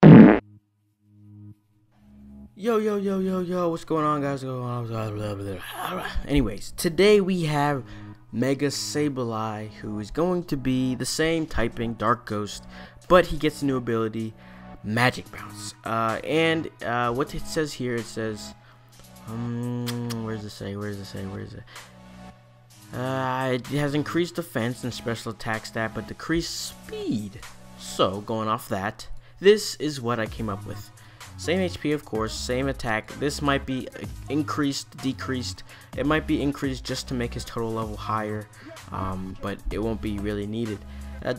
Yo, yo, yo, yo, yo, what's going on, guys? Anyways, today we have Mega Sableye, who is going to be the same typing, Dark Ghost, but he gets a new ability, Magic Bounce. What it says here, it says, where does it say? It has increased defense and special attack stat, but decreased speed. So, going off that, this is what I came up with. Same HP, of course, same attack. This might be increased, decreased. It might be increased just to make his total level higher, but it won't be really needed.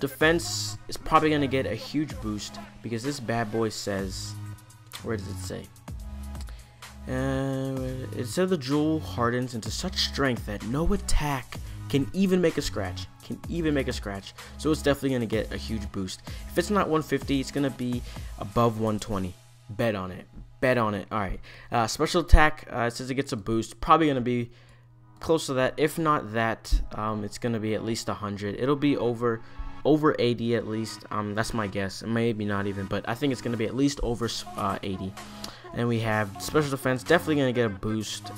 Defense is probably going to get a huge boost because this bad boy says, where does it say? It said the jewel hardens into such strength that no attack can even make a scratch. So it's definitely going to get a huge boost. If it's not 150, it's going to be above 120. Bet on it. Alright. Special attack, it says it gets a boost. Probably going to be close to that. If not that, it's going to be at least 100. It'll be over 80 at least. That's my guess. Maybe not even, but I think it's going to be at least over 80. And we have special defense, definitely going to get a boost.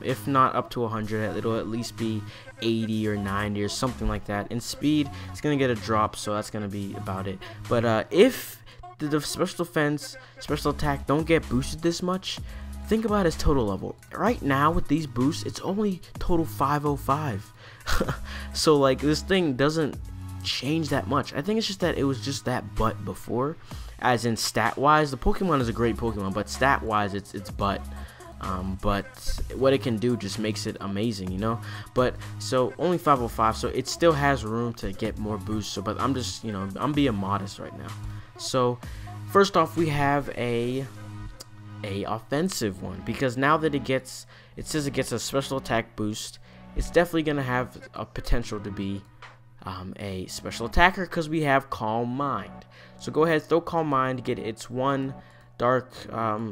If not up to 100, it'll at least be 80 or 90 or something like that. In speed, it's going to get a drop, so that's going to be about it. But if the special defense, special attack don't get boosted this much, think about his total level. Right now with these boosts, it's only total 505. So like this thing doesn't change that much. I think it's just that it was just that butt before, as in stat wise. The Pokemon is a great Pokemon, but stat wise it's butt. But what it can do just makes it amazing, you know. But so only 505, so it still has room to get more boosts. So but I'm just, you know, I'm being modest right now. So first off, we have a offensive one, because now that it says it gets a special attack boost, it's definitely gonna have a potential to be a special attacker, because we have Calm Mind. So go ahead, throw Calm Mind, get its one Dark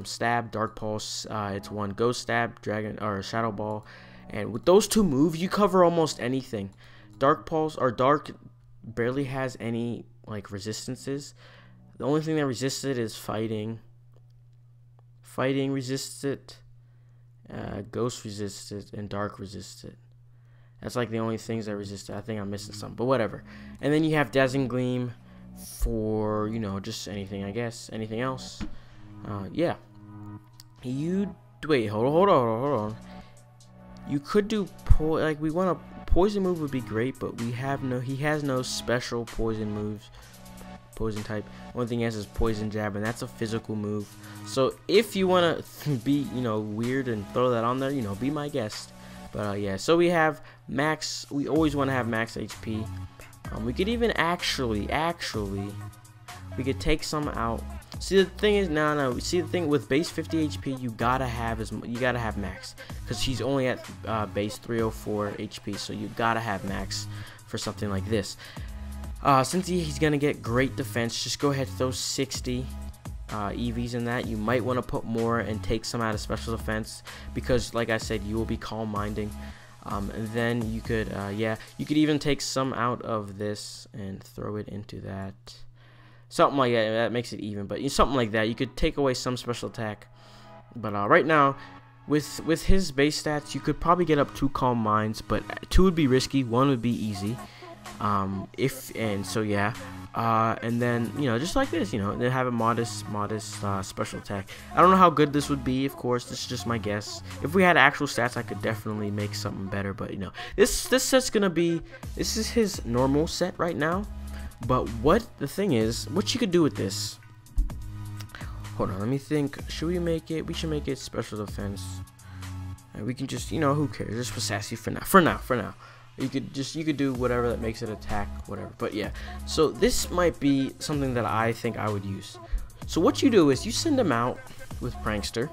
Stab, Dark Pulse, its one Ghost Stab, Dragon or Shadow Ball, and with those two moves, you cover almost anything. Dark Pulse or Dark barely has any like resistances. The only thing that resists it is fighting. Fighting resists it. Ghost resists it, and Dark resists it. That's like the only things that resist it. I think I'm missing some, but whatever. And then you have Dazzling Gleam for, you know, just anything, I guess. Anything else? Yeah. Wait, hold on. You could do we want a poison move would be great, but he has no special poison moves. Poison type. One thing he has is Poison Jab, and that's a physical move. So if you want to be, you know, weird and throw that on there, you know, be my guest. But yeah, so we have max. We always want to have max HP. We could even actually, we could take some out. See, the thing is, no. See, the thing with base 50 HP, you gotta have max, because he's only at base 304 HP. So you gotta have max for something like this. Since he's gonna get great defense, just go ahead, throw 60 EVs in that. You might want to put more and take some out of special defense, because like I said, you will be calm minding. And then you could you could even take some out of this and throw it into that, something like that. That makes it even, but something like that. You could take away some special attack. But right now, with his base stats, you could probably get up 2 calm minds, but 2 would be risky, 1 would be easy. And then, you know, just like this, you know, they have a modest special attack. I don't know how good this would be, of course. This is just my guess. If we had actual stats, I could definitely make something better. But you know, this set's gonna be, this is his normal set right now. But the thing is, what you could do with this? Hold on, let me think. Should we make it? We should make it special defense. And we can just, you know, who cares? Just for sassy for now. You could do whatever that makes it attack, whatever. But yeah, so this might be something that I think I would use. So what you do is you send them out with Prankster.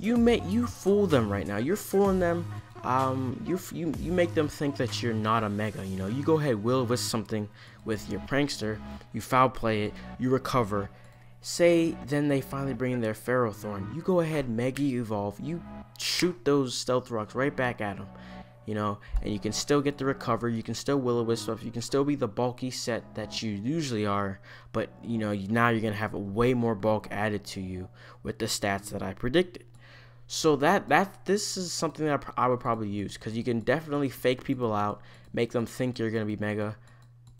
You fool them right now. You're fooling them. You make them think that you're not a mega. You know, you go ahead, will-o-wisp something with your Prankster. You foul play it. You recover. Say then they finally bring in their Ferrothorn. You go ahead, Mega Evolve. You shoot those Stealth Rocks right back at them. you know, and you can still get the recover, you can still will-o-wisp stuff, you can still be the bulky set that you usually are, but you know, now you're gonna have way more bulk added to you with the stats that I predicted. So this is something that I would probably use, because you can definitely fake people out, make them think you're gonna be mega,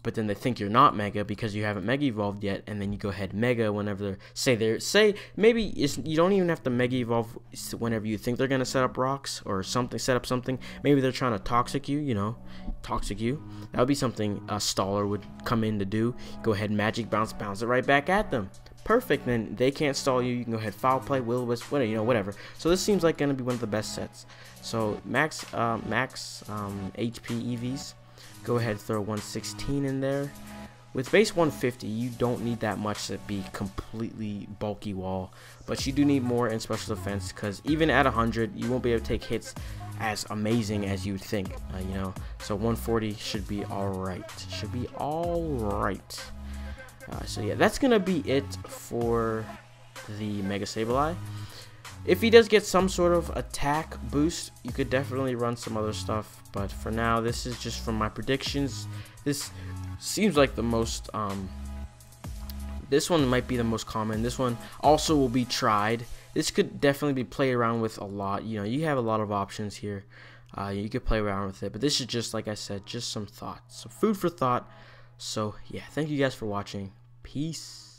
but then they think you're not mega because you haven't mega evolved yet, and then you go ahead mega whenever say maybe you don't even have to mega evolve whenever you think they're gonna set up rocks or set up something. Maybe they're trying to toxic you, you know, that would be something a staller would come in to do. Go ahead, magic bounce it right back at them. Perfect. Then they can't stall you. You can go ahead, foul play, will-o-wisp, whatever, you know, whatever. So this seems like gonna be one of the best sets. So max HP EVs. Go ahead, throw 116 in there. With base 150, you don't need that much to be completely bulky wall, but you do need more in special defense, because even at 100, you won't be able to take hits as amazing as you would think, you know. So 140 should be alright. So yeah, that's gonna be it for the Mega Sableye. If he does get some sort of attack boost, you could definitely run some other stuff, but for now, this is just from my predictions. This seems like the most, this one might be the most common. This one also will be tried. This could definitely be played around with a lot. You know, you have a lot of options here. You could play around with it, but this is just, like I said, just some thoughts, some food for thought. So yeah, thank you guys for watching. Peace.